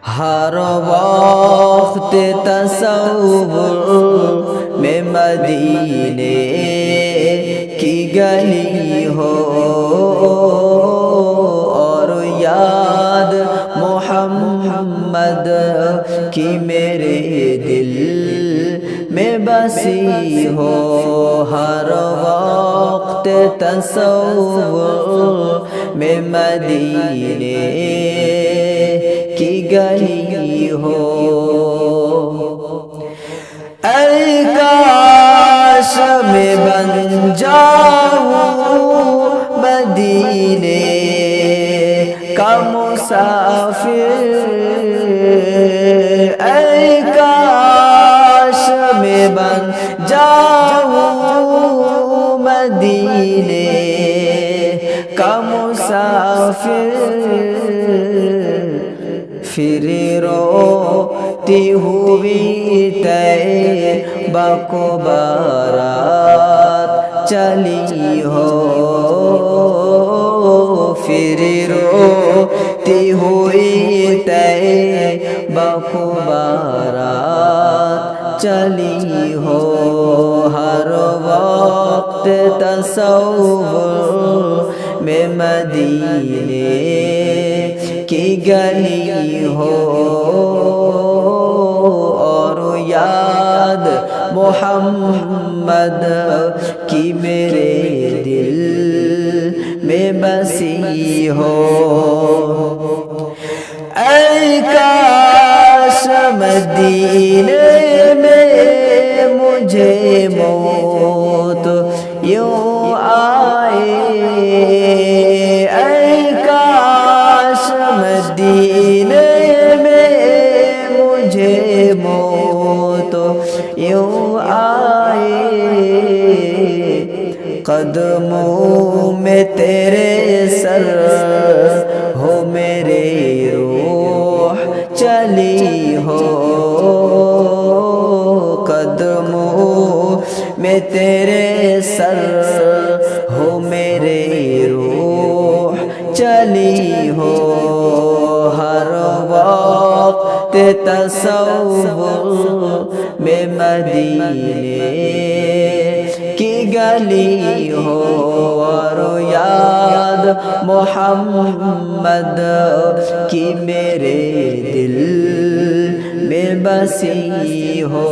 ہر وقت تصور میں مدینے کی گلی ہو اور یاد محمد کی میرے دل میں بسی ہو۔ ہر وقت تصور میں مدینے کی گلی ہو۔ اے کاش میں بن جاؤں مدینے کا مسافر، اے کاش میں بن جاؤں مدینے کا مسافر، پھر روتی ہوئی طیبہ کو بارات چلی ہو، پھر روتی ہوئی طیبہ کو بارات چلی ہو۔ ہر وقت تصور میں مدینے کی گلی ہو اور یاد محمد کی میرے دل میں بسی ہو۔ اے کاش مدینے میں مجھے موت یوں آئے، اے کاش مدینے میں مجھے موت یوں آئے، قدموں میں تیرے سر ہو میرے روح چلی ہو، قدموں میں تیرے سر ہو میرے روح چلی ہو۔ ہر وقت تصور میں مدینے کی گلی ہو اور یاد محمد کی میرے دل میں بسی ہو۔